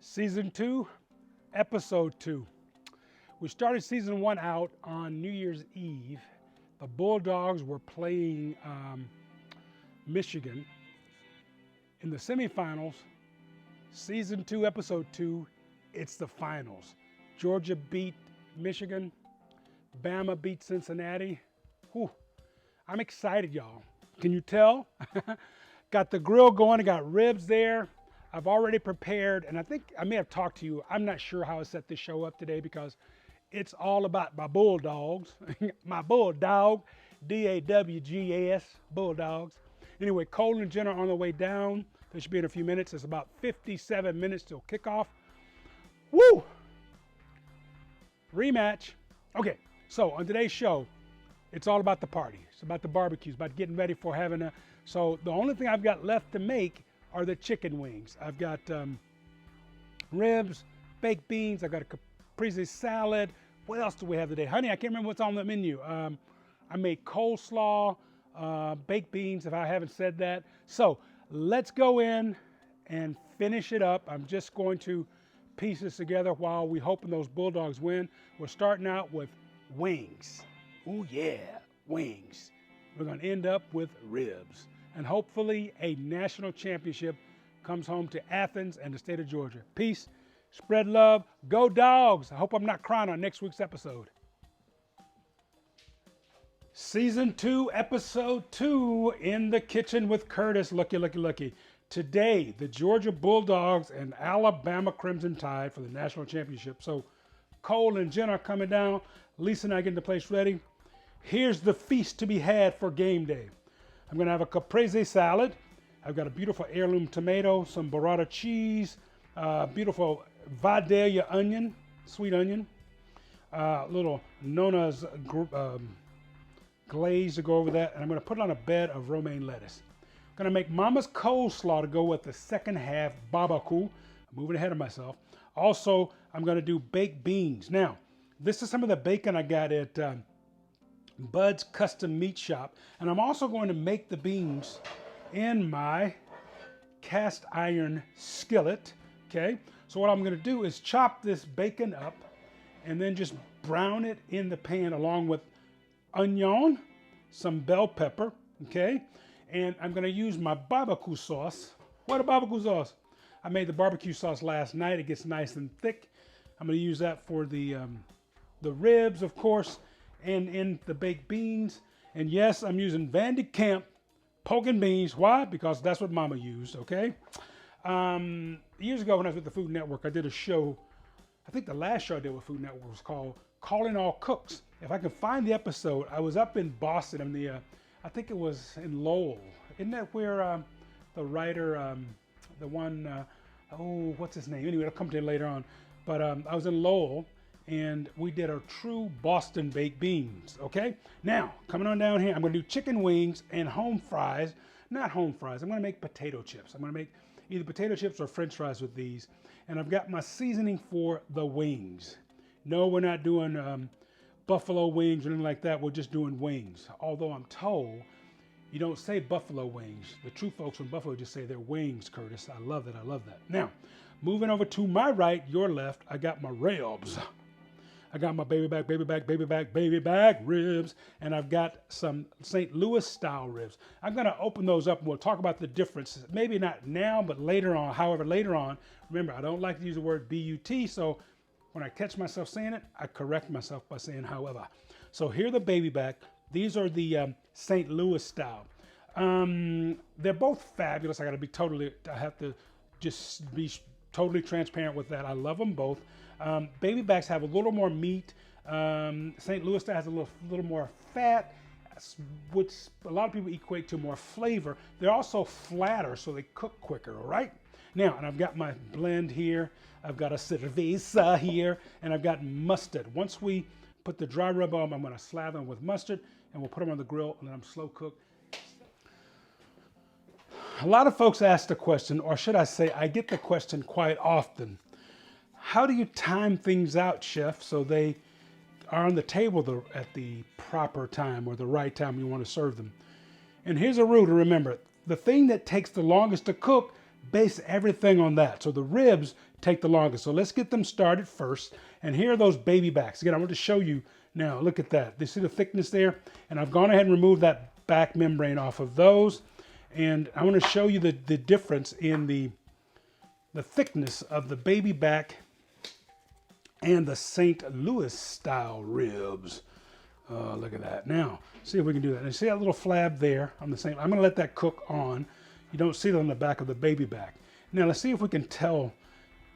Season 2, Episode 2. We started Season 1 out on New Year's Eve. The Bulldogs were playing Michigan. In the semifinals, Season 2, Episode 2, it's the finals. Georgia beat Michigan. Bama beat Cincinnati. Whew. I'm excited, y'all. Can you tell? Got the grill going. I got ribs there. I've already prepared, and I think I may have talked to you. I'm not sure how I set this show up today because it's all about my Bulldogs. My Bulldog, D-A-W-G-S, Bulldogs. Anyway, Cole and Jenna are on the way down. They should be in a few minutes. It's about 57 minutes till kickoff. Woo! Rematch. Okay, so on today's show, it's all about the party. It's about the barbecues, about getting ready for having a... So the only thing I've got left to make are the chicken wings. I've got ribs, baked beans. I've got a Caprese salad. What else do we have today? Honey, I can't remember what's on the menu. I made coleslaw, baked beans, if I haven't said that. So let's go in and finish it up. I'm just going to piece this together while we hoping those Bulldogs win. We're starting out with wings. Oh yeah, wings. We're going to end up with ribs. And hopefully a national championship comes home to Athens and the state of Georgia. Peace, spread love, go Dogs. I hope I'm not crying on next week's episode. Season 2, Episode 2, in the kitchen with Curtis. Lucky, lucky, lucky. Today, the Georgia Bulldogs and Alabama Crimson Tide for the national championship. So Cole and Jen are coming down. Lisa and I getting the place ready. Here's the feast to be had for game day. I'm going to have a Caprese salad. I've got a beautiful heirloom tomato, some Burrata cheese, beautiful Vidalia onion, sweet onion, little Nona's glaze to go over that, and I'm going to put it on a bed of romaine lettuce. I'm going to make Mama's coleslaw to go with the second half barbecue. I'm moving ahead of myself. Also, I'm going to do baked beans. Now, this is some of the bacon I got at Bud's Custom Meat Shop, and I'm also going to make the beans in my cast iron skillet. Okay, so what I'm going to do is chop this bacon up and then just brown it in the pan along with onion, some bell pepper. Okay, and I'm going to use my barbecue sauce. What a barbecue sauce! I made the barbecue sauce last night. It gets nice and thick. I'm going to use that for the ribs, of course, and in the baked beans. And yes, I'm using Van de Kamp pork and beans. Why? Because that's what Mama used, okay? Years ago when I was with the Food Network, I did a show. I think the last show I did with Food Network was called Calling All Cooks. If I can find the episode, I was up in Boston. I think it was in Lowell. Isn't that where the writer, what's his name? Anyway, I'll come to it later on. But I was in Lowell, and we did a true Boston baked beans, okay? Now, coming on down here, I'm gonna do chicken wings and home fries. Not home fries, I'm gonna make potato chips. I'm gonna make either potato chips or french fries with these. And I've got my seasoning for the wings. No, we're not doing buffalo wings or anything like that. We're just doing wings. Although I'm told you don't say buffalo wings. The true folks from Buffalo just say they're wings, Curtis. I love that, I love that. Now, moving over to my right, your left, I got my ribs. I got my baby back ribs, and I've got some St. Louis style ribs. I'm going to open those up and we'll talk about the differences. Maybe not now, but later on. However, later on, remember, I don't like to use the word B-U-T, so when I catch myself saying it, I correct myself by saying however. So here are the baby back. These are the St. Louis style. They're both fabulous. I have to just be totally transparent with that. I love them both. Baby backs have a little more meat. St. Louis style has a little more fat, which a lot of people equate to more flavor. They're also flatter, so they cook quicker, all right? Now, and I've got my blend here. I've got a cerveza here, and I've got mustard. Once we put the dry rub on, I'm gonna slather them with mustard, and we'll put them on the grill and let them slow cook. A lot of folks ask the question, or should I say, I get the question quite often. How do you time things out, chef, so they are on the table at the proper time or the right time you want to serve them? And here's a rule to remember. The thing that takes the longest to cook, base everything on that. So the ribs take the longest. So let's get them started first. And here are those baby backs. Again, I want to show you now. Look at that. You see the thickness there? And I've gone ahead and removed that back membrane off of those. And I want to show you the difference in the thickness of the baby back and the St. Louis style ribs. Look at that. Now, see if we can do that. And see that little flab there on the same. I'm going to let that cook on. You don't see it on the back of the baby back. Now, let's see if we can tell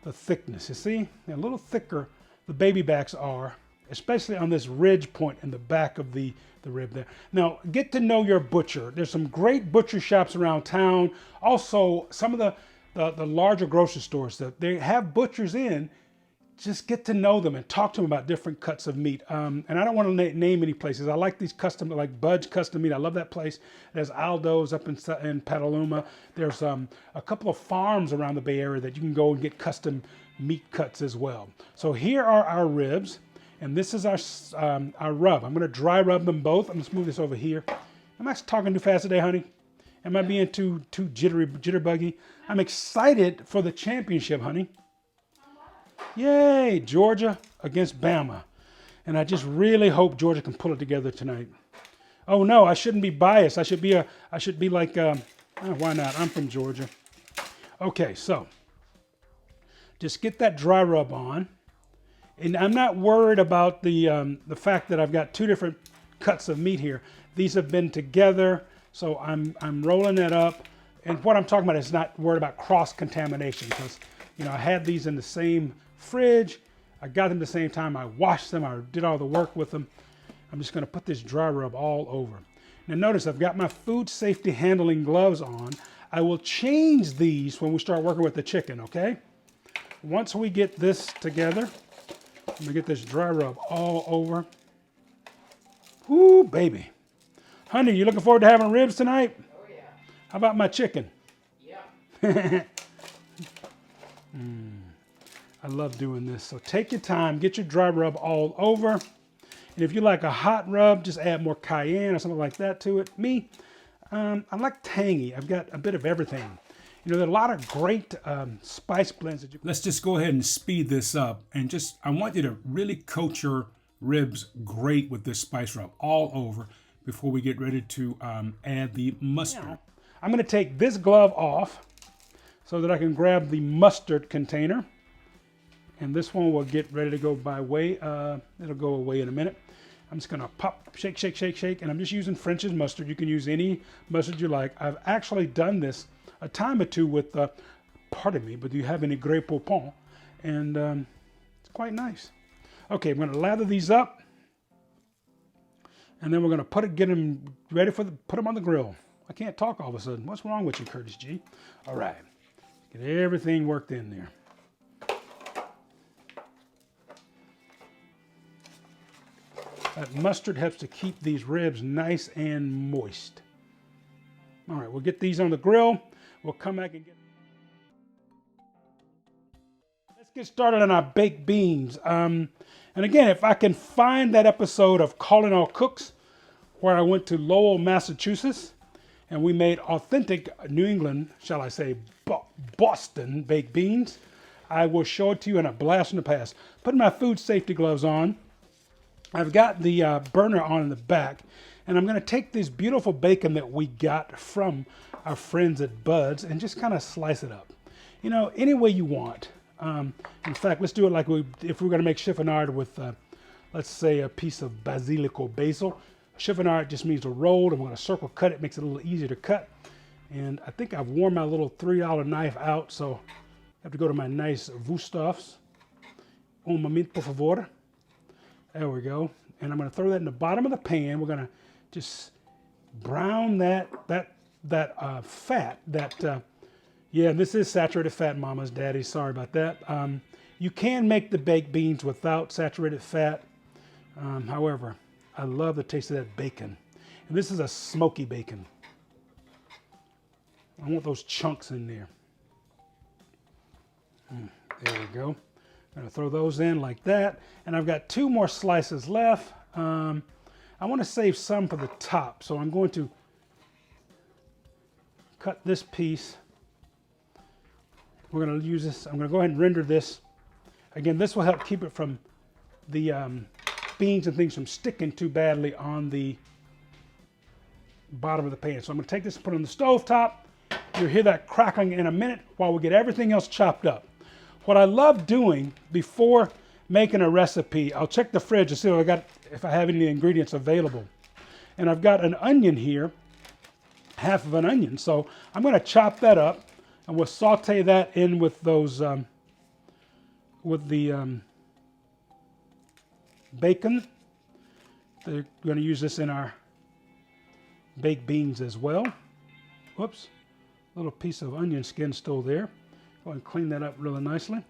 the thickness. You see, a little thicker the baby backs are, especially on this ridge point in the back of the rib there. Now, get to know your butcher. There's some great butcher shops around town. Also, some of the larger grocery stores that they have butchers in. Just get to know them and talk to them about different cuts of meat. And I don't want to name any places. I like these custom, like Bud's Custom Meat. I love that place. There's Aldo's up in Petaluma. There's a couple of farms around the Bay Area that you can go and get custom meat cuts as well. So here are our ribs, and this is our rub. I'm going to dry rub them both. I'm going to move this over here. Am I talking too fast today, honey? Am I being too jitterbuggy? I'm excited for the championship, honey. Yay, Georgia against Bama. And I just really hope Georgia can pull it together tonight. Oh no, I shouldn't be biased. I should be like, why not? I'm from Georgia. Okay, so just get that dry rub on. And I'm not worried about the fact that I've got two different cuts of meat here. These have been together, so I'm rolling that up. And what I'm talking about is not worried about cross-contamination, because I had these in the same fridge. I got them the same time. I washed them. I did all the work with them. I'm just going to put this dry rub all over. Now notice I've got my food safety handling gloves on. I will change these when we start working with the chicken, okay? Once we get this together, I'm going to get this dry rub all over. Woo, baby. Honey, you looking forward to having ribs tonight? Oh, yeah. How about my chicken? Yeah. I love doing this. So take your time, get your dry rub all over. And if you like a hot rub, just add more cayenne or something like that to it. Me, I like tangy. I've got a bit of everything. There are a lot of great spice blends that you. Let's just go ahead and speed this up. And I want you to really coat your ribs great with this spice rub all over before we get ready to add the mustard. Now, I'm going to take this glove off so that I can grab the mustard container. And this one will get ready to go by way. It'll go away in a minute. I'm just going to pop, shake, shake, shake, shake. And I'm just using French's mustard. You can use any mustard you like. I've actually done this a time or two with, pardon me, but do you have any Grey Poupon? And it's quite nice. Okay, I'm going to lather these up. And then we're going to get them ready put them on the grill. I can't talk all of a sudden. What's wrong with you, Curtis G? All right. Get everything worked in there. That mustard helps to keep these ribs nice and moist. All right, we'll get these on the grill. We'll come back and let's get started on our baked beans. And again, if I can find that episode of Calling All Cooks where I went to Lowell, Massachusetts, and we made authentic New England, shall I say, Boston baked beans, I will show it to you in a blast from the past. Putting my food safety gloves on. I've got the burner on in the back, and I'm going to take this beautiful bacon that we got from our friends at Bud's and just kind of slice it up. Any way you want. In fact, let's do it like if we're going to make chiffonade with, let's say, a piece of basilico basil. Chiffonade just means a roll, and we're going to circle cut it. Makes it a little easier to cut. And I think I've worn my little $3 knife out, so I have to go to my nice Wusthoffs. Un momento, por favor. There we go. And I'm going to throw that in the bottom of the pan. We're going to just brown that fat. Yeah, this is saturated fat, mamas, daddies. Sorry about that. You can make the baked beans without saturated fat. However, I love the taste of that bacon. And this is a smoky bacon. I want those chunks in there. There we go. I'm going to throw those in like that. And I've got 2 more slices left. I want to save some for the top. So I'm going to cut this piece We're going to use this. I'm going to go ahead and render this. Again, this will help keep it from the beans and things from sticking too badly on the bottom of the pan. So I'm going to take this and put it on the stove top. You'll hear that crackling in a minute while we get everything else chopped up. What I love doing before making a recipe, I'll check the fridge to see if I have any ingredients available. And I've got an onion here, half of an onion. So I'm going to chop that up and we'll saute that in with those, bacon. They're going to use this in our baked beans as well. Whoops, a little piece of onion skin still there. Go ahead and clean that up really nicely.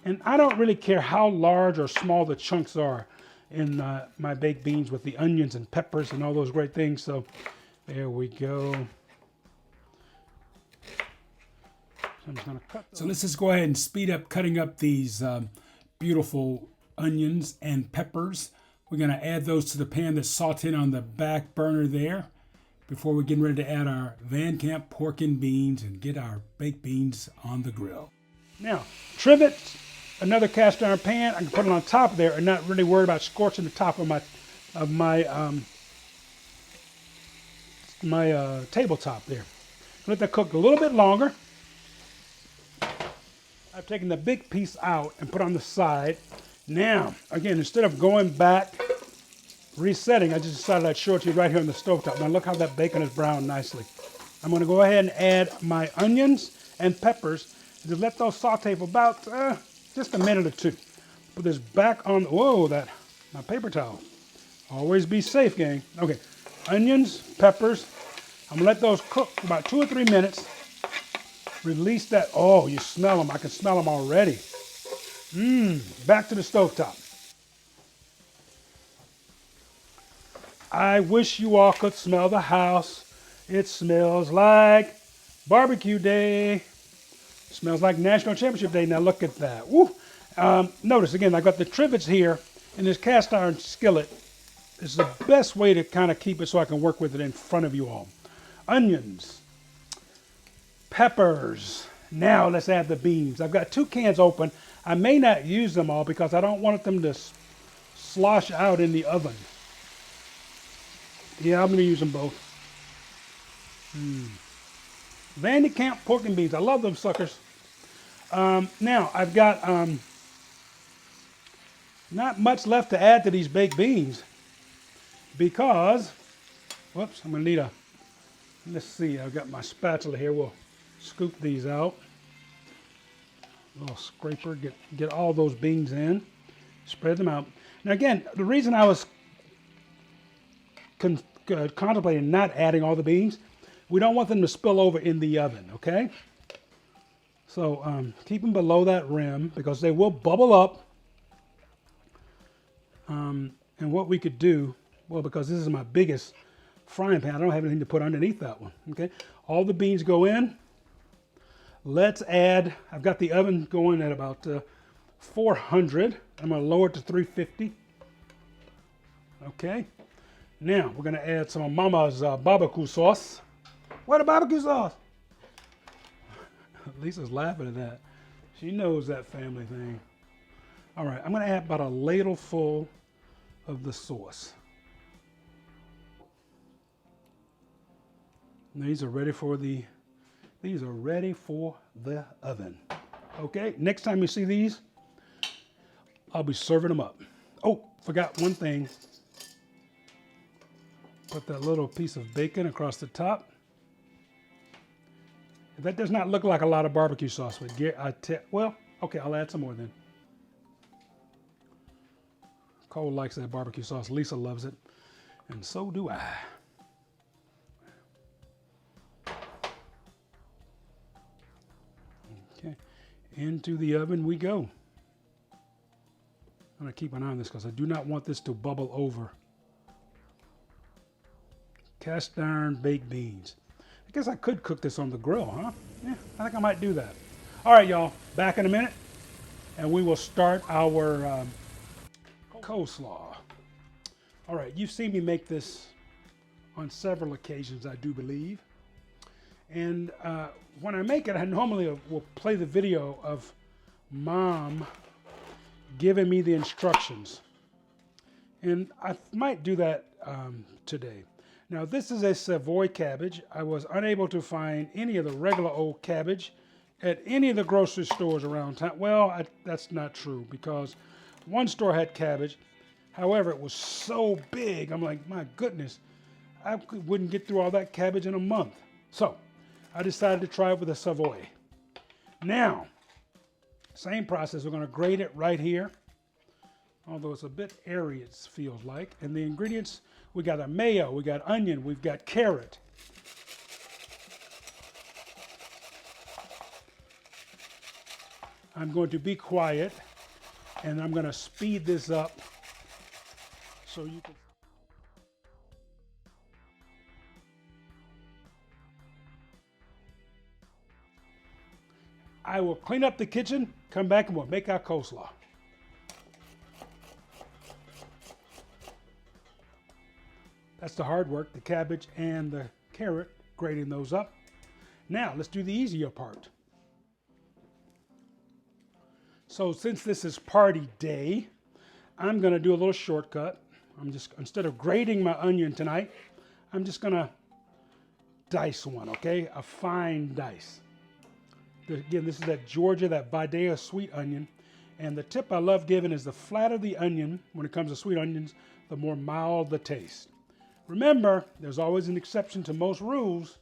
And I don't really care how large or small the chunks are in my baked beans with the onions and peppers and all those great things. So there we go. So I'm just going to cut those. So let's just go ahead and speed up cutting up these beautiful onions and peppers. We're going to add those to the pan that's sauteed on the back burner there before we get ready to add our Van Camp pork and beans and get our baked beans on the grill. Now, trivet, another cast iron pan. I can put it on top there and not really worry about scorching the top of my tabletop there. Let that cook a little bit longer. I've taken the big piece out and put on the side. Now, again, instead of going back, resetting, I just decided I'd show it to you right here on the stovetop. Now look how that bacon is browned nicely. I'm going to go ahead and add my onions and peppers and just let those saute for about just a minute or two. Put this back on, my paper towel. Always be safe, gang. Okay, onions, peppers. I'm going to let those cook for about 2 or 3 minutes. Release that. Oh, you smell them. I can smell them already. Back to the stovetop. I wish you all could smell the house. It smells like barbecue day. It smells like National Championship Day. Now look at that. Woo. Notice again, I've got the trivets here in this cast iron skillet. This is the best way to kind of keep it so I can work with it in front of you all. Onions, peppers. Now let's add the beans. I've got 2 cans open. I may not use them all because I don't want them to slosh out in the oven. Yeah, I'm going to use them both. Van Camp pork and beans. I love them suckers. Now, I've got not much left to add to these baked beans because, whoops, I'm going to need let's see, I've got my spatula here. We'll scoop these out. Little scraper, get all those beans in, spread them out. Now again, the reason I was contemplating not adding all the beans, we don't want them to spill over in the oven, okay? So keep them below that rim because they will bubble up. And what we could do, well, because this is my biggest frying pan, I don't have anything to put underneath that one, okay? All the beans go in. Let's add, I've got the oven going at about 400. I'm going to lower it to 350. Okay. Now, we're going to add some of Mama's barbecue sauce. What a barbecue sauce? Lisa's laughing at that. She knows that family thing. All right, I'm going to add about a ladle full of the sauce. And these are ready for the oven. Okay, next time you see these, I'll be serving them up. Oh, forgot one thing. Put that little piece of bacon across the top. That does not look like a lot of barbecue sauce, but well, okay, I'll add some more then. Cole likes that barbecue sauce. Lisa loves it, and so do I. Okay, into the oven we go. I'm going to keep an eye on this because I do not want this to bubble over. Cast iron baked beans. I guess I could cook this on the grill, huh? Yeah, I think I might do that. All right, y'all, back in a minute, and we will start our coleslaw. All right, you've seen me make this on several occasions, I do believe. And when I make it, I normally will play the video of Mom giving me the instructions. And I might do that today. Now, this is a Savoy cabbage. I was unable to find any of the regular old cabbage at any of the grocery stores around town. Well, that's not true, because one store had cabbage. However, it was so big, I'm like, my goodness, I wouldn't get through all that cabbage in a month. So I decided to try it with a Savoy. Now, same process. We're going to grate it right here, although it's a bit airy, it feels like. And the ingredients, we got a mayo, we got onion, we've got carrot. I'm going to be quiet, and I'm going to speed this up so you can... I will clean up the kitchen, come back, and we'll make our coleslaw. That's the hard work, the cabbage and the carrot, grating those up. Now, let's do the easier part. So since this is party day, I'm going to do a little shortcut. Instead of grating my onion tonight, I'm just going to dice one, okay? A fine dice. Again, this is that Georgia, that Videa sweet onion. And the tip I love giving is the flatter the onion, when it comes to sweet onions, the more mild the taste. Remember, there's always an exception to most rules,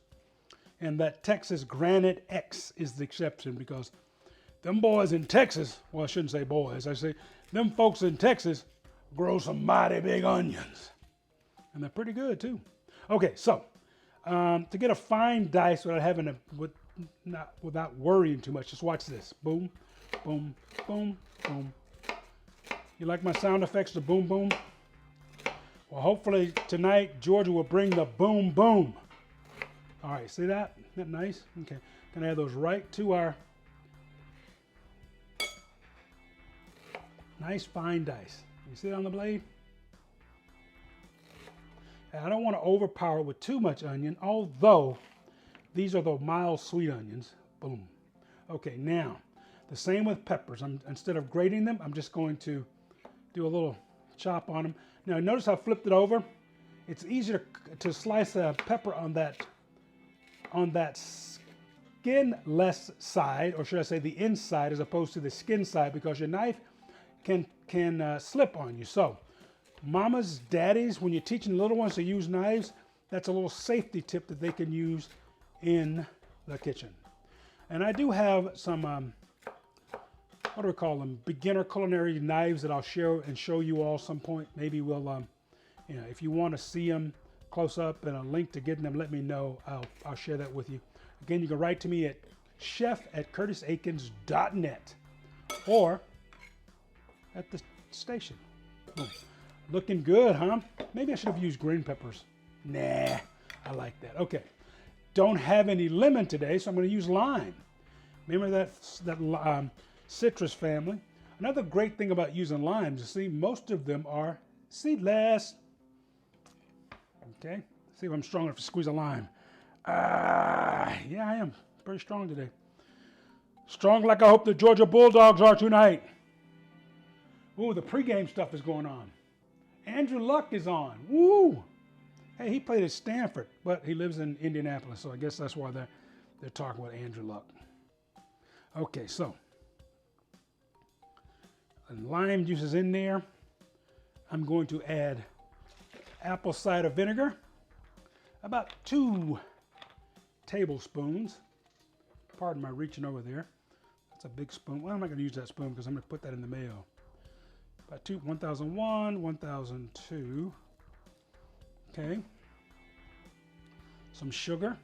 and that Texas Granite X is the exception, because them boys in Texas, well, I shouldn't say boys, I say them folks in Texas grow some mighty big onions. And they're pretty good too. Okay, so to get a fine dice without worrying too much, just watch this. Boom, boom, boom, boom. You like my sound effects, the boom, boom? Well, hopefully tonight Georgia will bring the boom, boom. All right, see that? Isn't that nice? Okay, gonna add those right to our nice fine dice. You see it on the blade? And I don't want to overpower it with too much onion, although these are the mild sweet onions. Boom. Okay, now the same with peppers. Instead of grating them, I'm just going to do a little chop on them. Now notice I flipped it over. It's easier to slice a pepper on that skinless side, or should I say the inside, as opposed to the skin side, because your knife can slip on you. So mamas, daddies, when you're teaching little ones to use knives, that's a little safety tip that they can use in the kitchen. And I do have some, what do we call them? Beginner culinary knives that I'll share and show you all some point. Maybe we'll, if you want to see them close up and a link to getting them, let me know. I'll share that with you. Again, you can write to me at chef@CurtisAikens.net or at the station. Boom. Looking good, huh? Maybe I should have used green peppers. Nah, I like that. Okay. Don't have any lemon today, so I'm going to use lime. Remember that citrus family? Another great thing about using limes, you see, most of them are seedless. Okay, see if I'm strong enough to squeeze a lime. Yeah, I am pretty strong today. Strong like I hope the Georgia Bulldogs are tonight. Ooh, the pregame stuff is going on. Andrew Luck is on. Woo! Hey, he played at Stanford, but he lives in Indianapolis, so I guess that's why they're talking about Andrew Luck. Okay, so lime juice is in there. I'm going to add apple cider vinegar, about 2 tablespoons. Pardon my reaching over there. That's a big spoon. Well, I'm not going to use that spoon because I'm going to put that in the mayo. About 1001, 1002. Okay. Some sugar.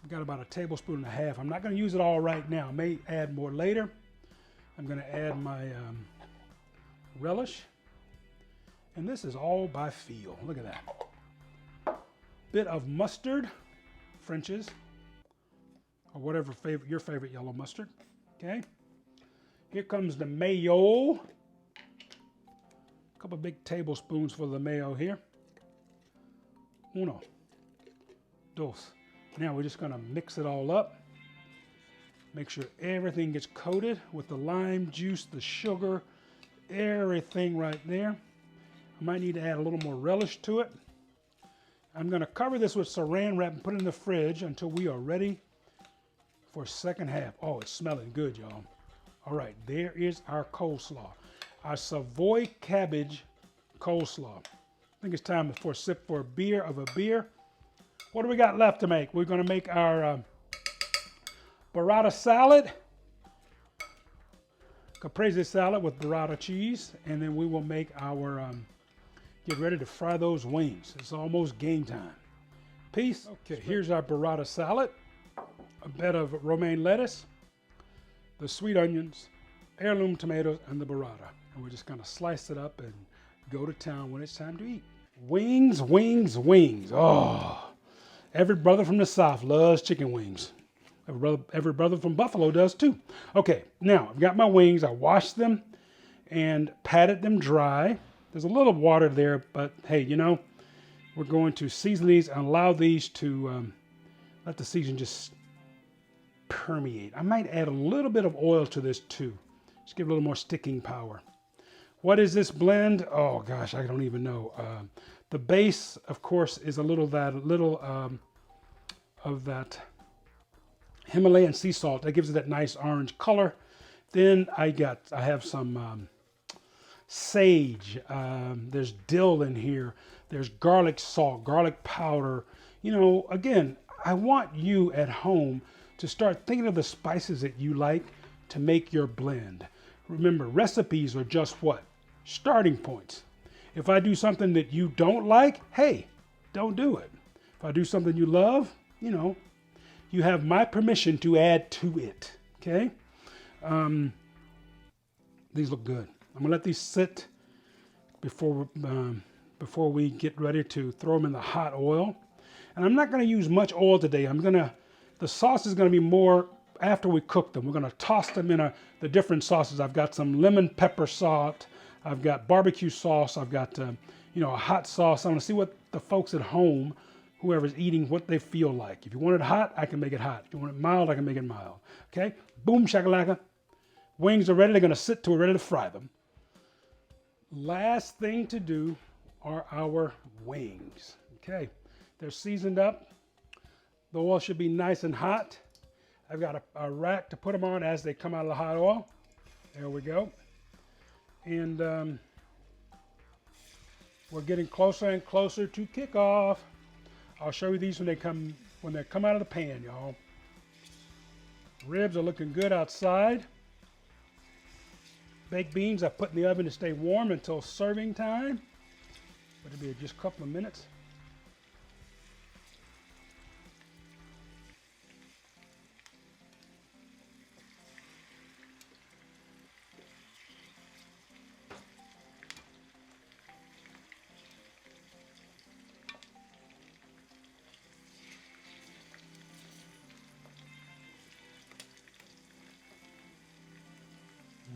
I've got about 1.5 tablespoons. I'm not going to use it all right now. I may add more later. I'm going to add my relish. And this is all by feel. Look at that. Bit of mustard, French's, or whatever your favorite yellow mustard. Okay. Here comes the mayo. A couple big tablespoons for the mayo here. 1, 2, Now we're just gonna mix it all up. Make sure everything gets coated with the lime juice, the sugar, everything right there. I might need to add a little more relish to it. I'm gonna cover this with saran wrap and put it in the fridge until we are ready for second half. Oh, it's smelling good, y'all. All right, there is our coleslaw. Our Savoy Cabbage coleslaw. I think it's time for a sip for a beer. What do we got left to make? We're gonna make our Burrata salad, Caprese salad with Burrata cheese, and then we will make our, get ready to fry those wings. It's almost game time. Peace. Okay, here's our Burrata salad, a bed of romaine lettuce, the sweet onions, heirloom tomatoes, and the Burrata. And we're just gonna slice it up and go to town when it's time to eat. Wings, wings, wings. Oh, every brother from the South loves chicken wings. Every brother from Buffalo does too. Okay, now I've got my wings. I washed them and patted them dry. There's a little water there, but hey, you know, we're going to season these and allow these to let the season just permeate. I might add a little bit of oil to this too. Just give it a little more sticking power. What is this blend? Oh gosh, I don't even know. The base, of course, is a little of that Himalayan sea salt. That gives it that nice orange color. Then I have some sage. There's dill in here. There's garlic salt, garlic powder. You know, again, I want you at home to start thinking of the spices that you like to make your blend. Remember, recipes are just what? Starting points. If I do something that you don't like, hey, don't do it. If I do something you love, you know, you have my permission to add to it, okay? These look good. I'm gonna let these sit before we get ready to throw them in the hot oil. And I'm not gonna use much oil today. The sauce is gonna be more after we cook them. We're gonna toss them in the different sauces. I've got some lemon pepper salt. I've got barbecue sauce. I've got a hot sauce. I wanna see what the folks at home, whoever's eating, what they feel like. If you want it hot, I can make it hot. If you want it mild, I can make it mild. Okay? Boom, shakalaka. Wings are ready. They're gonna sit till we're ready to fry them. Last thing to do are our wings. Okay? They're seasoned up. The oil should be nice and hot. I've got a rack to put them on as they come out of the hot oil. There we go. And we're getting closer and closer to kickoff. I'll show you these when they come out of the pan, y'all. Ribs are looking good outside. Baked beans I put in the oven to stay warm until serving time. It'll be just a couple of minutes.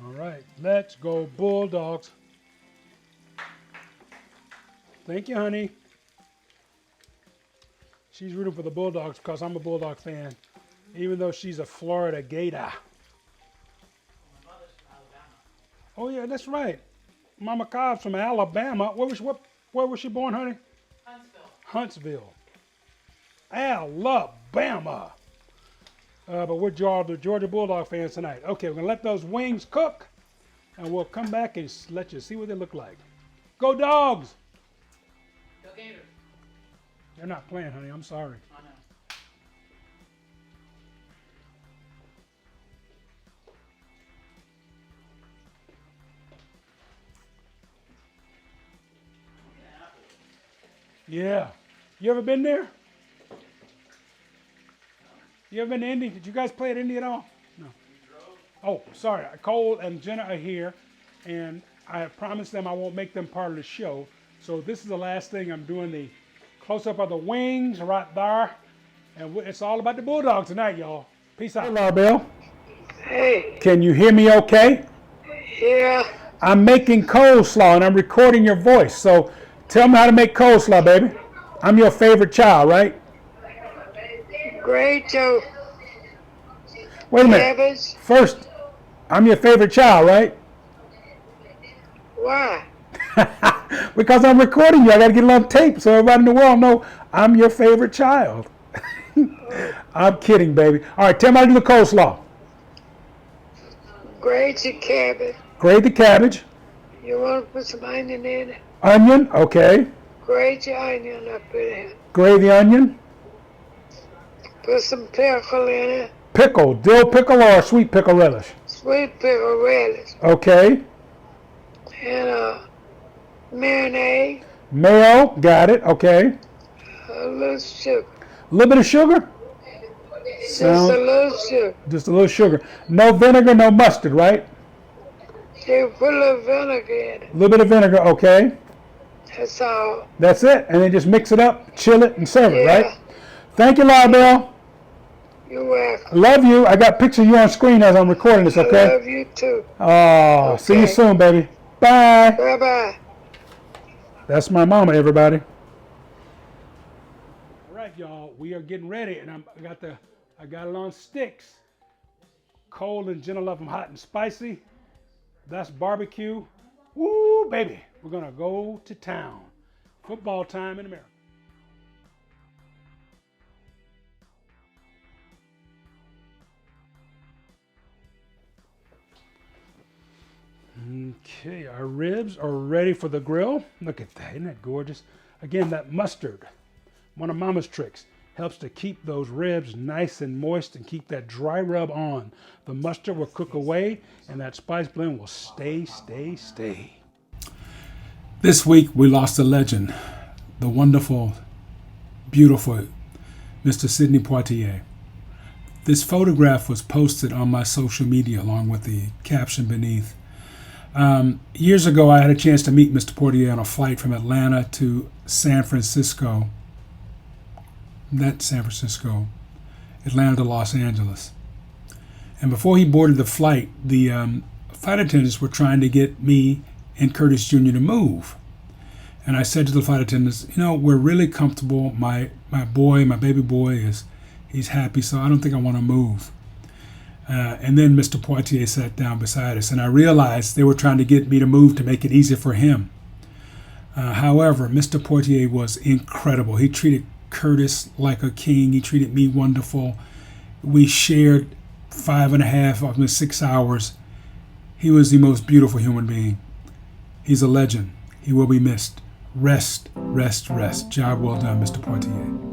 All right, let's go Bulldogs. Thank you, honey. She's rooting for the Bulldogs because I'm a Bulldog fan, even though she's a Florida Gator. My mother's from Alabama. Oh yeah, that's right. Mama Cobb's from Alabama. Where was she born, honey? Huntsville. Alabama. But we're the Georgia Bulldog fans tonight. Okay, we're gonna let those wings cook, and we'll come back and let you see what they look like. Go Dogs! Go Gators. They're not playing, honey. I'm sorry. I know. Yeah. You ever been there? You ever been to Indy? Did you guys play at Indy at all? No. Oh, sorry. Cole and Jenna are here, and I have promised them I won't make them part of the show. So this is the last thing. I'm doing the close-up of the wings right there. And it's all about the Bulldogs tonight, y'all. Peace out. Hello, Bill. Hey, Can you hear me okay? yeah, I'm making coleslaw, and I'm recording your voice. So tell me how to make coleslaw, baby. I'm your favorite child, right? Great Joe. Wait a minute. Cabbage. First, I'm your favorite child, right? Why? Because I'm recording you. I got to get it on tape so everybody in the world know I'm your favorite child. I'm kidding, baby. All right, tell me how to do the coleslaw. Grate your cabbage. Grate the cabbage. You want to put some onion in it? Onion, okay. Grate your onion up in it. Grate the onion. Put some pickle in it. Pickle, dill pickle or sweet pickle relish? Sweet pickle relish. Okay. And marinade. Mayo, got it, okay. A little sugar. A little bit of sugar? Just a little sugar. Just a little sugar. No vinegar, no mustard, right? You put a little vinegar in it. A little bit of vinegar, okay. That's all. That's it. And then just mix it up, chill it, and serve it, Yeah. right? Thank you, Larbell. You're welcome. Love you. I got pictures of you on screen as I'm recording this, I okay? love you too. Oh, see you Okay. soon, baby. Bye. Bye-bye. That's my mama, everybody. All right, y'all. We are getting ready, and I got it on sticks. Cold and gentle, love them hot and spicy. That's barbecue. Woo, baby. We're gonna go to town. Football time in America. Okay, our ribs are ready for the grill. Look at that, isn't that gorgeous? Again, that mustard, one of Mama's tricks, helps to keep those ribs nice and moist and keep that dry rub on. The mustard will cook away and that spice blend will stay. This week we lost a legend, the wonderful, beautiful Mr. Sidney Poitier. This photograph was posted on my social media along with the caption beneath. Years ago, I had a chance to meet Mr. Poitier on a flight from Atlanta to San Francisco. Not San Francisco, Atlanta to Los Angeles. And before he boarded the flight, the flight attendants were trying to get me and Curtis Jr. to move. And I said to the flight attendants, you know, we're really comfortable. My baby boy, he's happy, so I don't think I want to move. And then Mr. Poitier sat down beside us, and I realized they were trying to get me to move to make it easier for him. However, Mr. Poitier was incredible. He treated Curtis like a king. He treated me wonderful. We shared 5.5 of the 6 hours. He was the most beautiful human being. He's a legend. He will be missed. Rest, rest, rest. Job well done, Mr. Poitier.